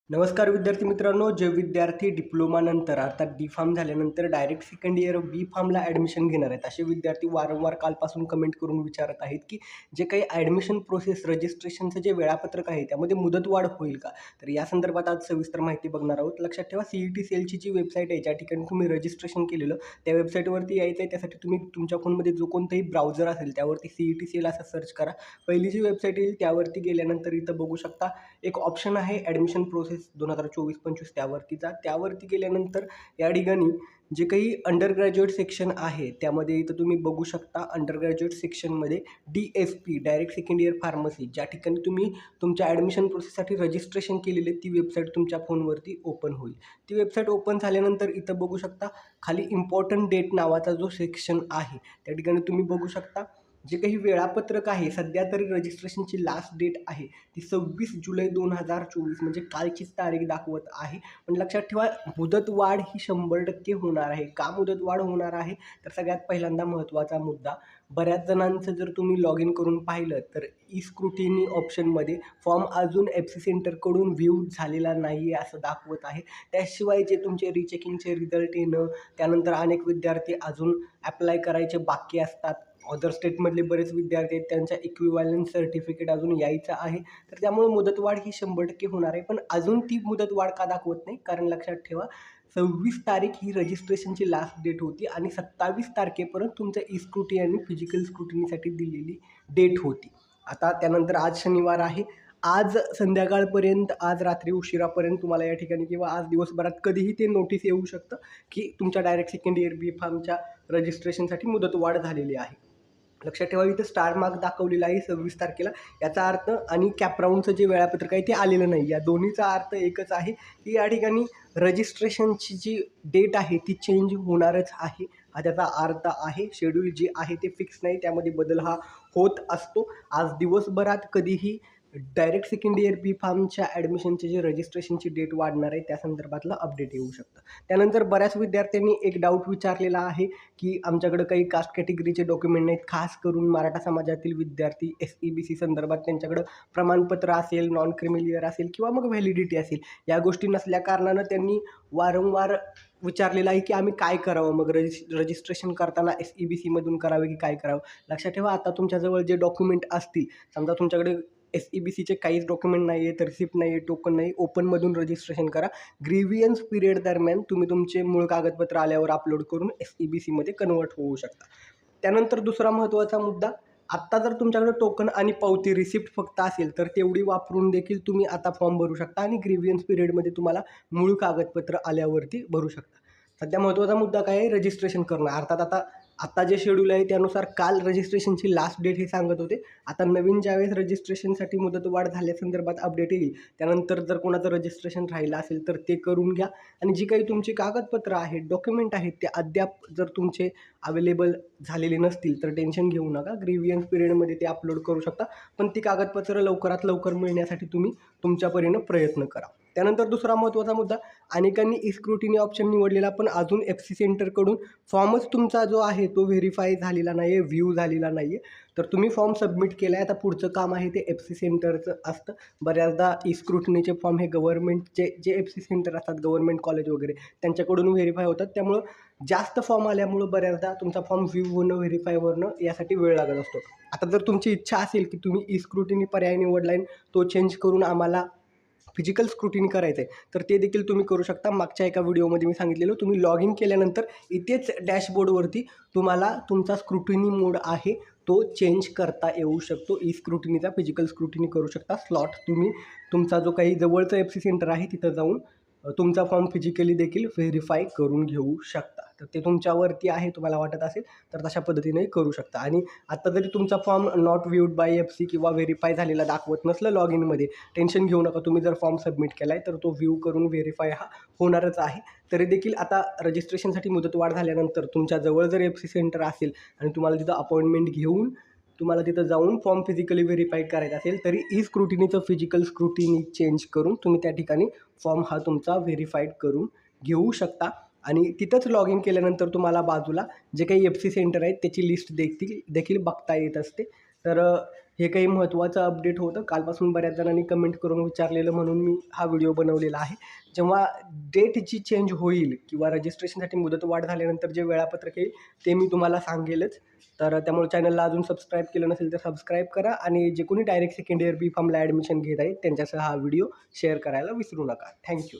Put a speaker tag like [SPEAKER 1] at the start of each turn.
[SPEAKER 1] नमस्कार विद्यार्थी मित्रांनो, जे विद्यार्थी डिप्लोमानंतर अर्थात डी-फार्म झाल्यानंतर डायरेक्ट सेकंड इयर बी-फार्मला ॲडमिशन घेणार आहेत, असे विद्यार्थी वारंवार कालपासून कमेंट करून विचारत आहेत, की जे काही ॲडमिशन प्रोसेस रजिस्ट्रेशनचं जे वेळापत्रक आहे, त्यामध्ये मुदतवाढ होईल का? तर या संदर्भात आज सविस्तर माहिती बघणार आहोत. लक्षात ठेवा, CET सेलची जी वेबसाईट आहे, ज्या ठिकाणी तुम्ही रजिस्ट्रेशन केलेलं, त्या वेबसाईटवरती यायचं आहे. त्यासाठी तुम्ही तुमच्या फोनमध्ये जो कोणताही ब्राउझर असेल, त्यावरती CET सेल असं सर्च करा. पहिली जी वेबसाईट येईल, त्यावरती गेल्यानंतर इथं बघू शकता एक ऑप्शन आहे ॲडमिशन प्रोसेस 2024-25 त्यावरती जा. त्यावरती गेल्यानंतर या ठिकाणी जे काही अंडर ग्रॅज्युएट सेक्शन आहे त्यामध्ये इथं तुम्ही बघू शकता अंडर ग्रॅज्युएट सेक्शनमध्ये DSP direct second year pharmacy ज्या ठिकाणी तुम्ही तुमच्या ॲडमिशन प्रोसेससाठी रजिस्ट्रेशन केलेले ती वेबसाईट तुमच्या फोनवरती ओपन होईल. ती वेबसाईट ओपन झाल्यानंतर इथं बघू शकता खाली इम्पॉर्टंट डेट नावाचा जो सेक्शन आहे त्या ठिकाणी तुम्ही बघू शकता जे काही वेळापत्रक आहे सध्या तरी रजिस्ट्रेशनची लास्ट डेट आहे ती 26 जुलै 2024 म्हणजे कालचीच तारीख दाखवत आहे. पण लक्षात ठेवा मुदतवाढ ही 100% होणार आहे. का मुदतवाढ होणार आहे? तर सगळ्यात पहिल्यांदा महत्त्वाचा मुद्दा, बऱ्याच जणांचं जर तुम्ही लॉग इन करून पाहिलं तर ई स्क्रुटिनी ऑप्शनमध्ये फॉर्म अजून FC सेंटरकडून व्ह्यू झालेला नाही आहे असं दाखवत आहे. त्याशिवाय जे तुमचे रिचेकिंगचे रिझल्ट येणं, त्यानंतर अनेक विद्यार्थी अजून ॲप्लाय करायचे बाकी असतात. अदर स्टेटमधले बरेच विद्यार्थी आहेत त्यांचा इक्विव्हॅलंट सर्टिफिकेट अजून यायचं आहे. तर त्यामुळे मुदतवाढ ही 100% होणार आहे. पण अजून ती मुदतवाढ का दाखवत नाही? कारण लक्षात ठेवा 26 तारीख ही रजिस्ट्रेशनची लास्ट डेट होती आणि 27 तारखेपर्यंत तुमच्या ई स्क्रुटिनी आणि फिजिकल स्क्रुटिनीसाठी दिलेली डेट होती. आता त्यानंतर आज शनिवार आहे. आज संध्याकाळपर्यंत, आज रात्री उशिरापर्यंत तुम्हाला या ठिकाणी किंवा आज दिवसभरात कधीही ते नोटीस येऊ शकतं, की तुमच्या डायरेक्ट सेकंड इयर बी-फार्मच्या रजिस्ट्रेशनसाठी मुदतवाढ झालेली आहे. लक्षात ठेवा इथं स्टार मार्क दाखवलेला आहे 26 तारखेला. याचा अर्थ आणि कॅप राऊंडचं जे वेळापत्रक आहे ते आलेलं नाही. या दोन्हीचा अर्थ एकच आहे, की या ठिकाणी रजिस्ट्रेशनची जी डेट आहे ती चेंज होणारच आहे. हा त्याचा अर्थ आहे. शेड्यूल जे आहे ते फिक्स नाही, त्यामध्ये बदल हा होत असतो. आज दिवसभरात कधीही डायरेक्ट सेकंड इयर बी-फार्मच्या ॲडमिशनची जी रजिस्ट्रेशनची डेट वाढणार आहे त्या संदर्भातलं अपडेट येऊ शकतं. त्यानंतर बऱ्याच विद्यार्थ्यांनी एक डाऊट विचारलेला आहे, की आमच्याकडं काही कास्ट कॅटेगरीचे डॉक्युमेंट नाहीत. खास करून मराठा समाजातील विद्यार्थी SEBC संदर्भात त्यांच्याकडं प्रमाणपत्र असेल, नॉन क्रिमिलियर असेल किंवा मग व्हॅलिडिटी असेल. या गोष्टी नसल्या कारणानं त्यांनी वारंवार विचारलेलं आहे, की आम्ही काय करावं? मग रजिस्ट्रेशन करताना SEBCमधून करावे की काय करावं? लक्षात ठेवा आता तुमच्याजवळ जे डॉक्युमेंट असतील, समजा तुमच्याकडे SEBCचे काहीच डॉक्युमेंट नाही आहेत, रिसिप्ट नाही आहे, टोकन नाही, ओपनमधून रजिस्ट्रेशन करा. ग्रीव्हियन्स पिरियड दरम्यान तुम्ही तुमचे मूळ कागदपत्र आल्यावर अपलोड करून SEBCमध्ये कन्व्हर्ट होऊ शकता. त्यानंतर दुसरा महत्त्वाचा मुद्दा, आत्ता जर तुमच्याकडे टोकन आणि पावती रिसिप्ट फक्त असेल तर तेवढी वापरून देखील तुम्ही आता फॉर्म भरू शकता आणि ग्रीव्हियन्स पिरियडमध्ये तुम्हाला मूळ कागदपत्र आल्यावरती भरू शकता. सध्या महत्त्वाचा मुद्दा काय आहे? रजिस्ट्रेशन करणं. अर्थात आता जे शेड्यूल आहे त्यानुसार काल रजिस्ट्रेशनची लास्ट डेट हे सांगत होते. आता नवीन ज्यावेळेस रजिस्ट्रेशनसाठी मुदतवाढ झाल्यासंदर्भात अपडेट येईल, त्यानंतर जर कोणाचं रजिस्ट्रेशन राहिलं असेल तर ते करून घ्या. आणि जी काही तुमची कागदपत्र आहेत, डॉक्युमेंट आहेत, ते अद्याप जर तुमचे अवेलेबल झालेले नसतील तर टेन्शन घेऊ नका. ग्रीव्हियन्स पिरियडमध्ये ते अपलोड करू शकता. पण ती कागदपत्र लवकरात लवकर मिळण्यासाठी तुम्ही तुमच्या परीनं प्रयत्न करा. त्यानंतर दुसरा महत्त्वाचा मुद्दा, अनेकांनी ई स्क्रुटिनी ऑप्शन निवडलेला पण अजून FC सेंटरकडून फॉर्मच तुमचा जो आहे तो व्हेरीफाय झालेला नाही आहे, व्ह्यू झालेला नाही आहे. तर तुम्ही फॉर्म सबमिट केला आहे. आता पुढचं काम आहे ते FC सेंटरचं असतं. बऱ्याचदा ई स्क्रुटिनीचे फॉर्म हे गव्हर्नमेंटचे जे FC सेंटर असतात, गव्हर्नमेंट कॉलेज वगैरे त्यांच्याकडून व्हेरीफाय होतात. त्यामुळं जास्त फॉर्म आल्यामुळं बऱ्याचदा तुमचा फॉर्म व्ह्यू होणं, व्हेरीफाय होणं यासाठी वेळ लागत असतो. आता जर तुमची इच्छा असेल, की तुम्ही ई स्क्रुटिनी पर्याय निवडला आहे, तो चेंज करून आम्हाला फिजिकल स्क्रुटिनी करायचं आहे, तर ते देखील तुम्ही करू शकता. मागच्या एका व्हिडिओमध्ये मी सांगितलेलं, तुम्ही लॉग इन केल्यानंतर इथेच डॅशबोर्डवरती तुम्हाला तुमचा स्क्रुटिनी मोड आहे तो चेंज करता येऊ शकतो. ई स्क्रुटिनीचा फिजिकल स्क्रुटिनी करू शकता. स्लॉट तुम्ही तुमचा जो काही जवळचं FC सेंटर आहे तिथं जाऊन तुमचा फॉर्म फिजिकली देखील व्हेरीफाय करून घेऊ शकता. तर ते तुमच्यावरती आहे, तुम्हाला वाटत असेल तर तशा पद्धतीने करू शकता. आणि आत्ता जरी तुमचा फॉर्म नॉट व्ह्यूड बाय FC किंवा व्हेरीफाय झालेला दाखवत नसलं लॉग इनमध्ये, टेन्शन घेऊ नका. तुम्ही जर फॉर्म सबमिट केला आहे तर तो व्ह्यू करून व्हेरीफाय हा होणारच आहे. तरी देखील आता रजिस्ट्रेशनसाठी मुदतवाढ झाल्यानंतर तुमच्या जवळ जर FC सेंटर असेल आणि तुम्हाला तिथं अपॉइंटमेंट घेऊन तुम्हाला तिथं जाऊन फॉर्म फिजिकली व्हेरीफाय करायचा असेल, तरी ई स्क्रुटिनीचं फिजिकल स्क्रुटिनी चेंज करून तुम्ही त्या ठिकाणी फॉर्म हा तुमचा व्हेरीफाईड करून घेऊ शकता. आणि तिथंच लॉग इन केल्यानंतर तुम्हाला बाजूला जे काही FC सेंटर आहेत त्याची लिस्ट देखील बघता येत असते. तर हे काही महत्त्वाचं अपडेट होतं. कालपासून बऱ्याच जणांनी कमेंट करून विचारलेलं म्हणून मी हा व्हिडिओ बनवलेला आहे. जेव्हा डेट जी चेंज होईल किंवा रजिस्ट्रेशनसाठी मुदतवाढ झाल्यानंतर जे वेळापत्रक येईल ते मी तुम्हाला सांगेलच. तर त्यामुळे चॅनलला अजून सबस्क्राईब केलं नसेल तर सबस्क्राईब करा आणि जे कोणी डायरेक्ट सेकंड इयर बी फॉर्मला ॲडमिशन घेत आहेत त्यांच्यासह हा व्हिडिओ शेअर करायला विसरू नका. Thank you.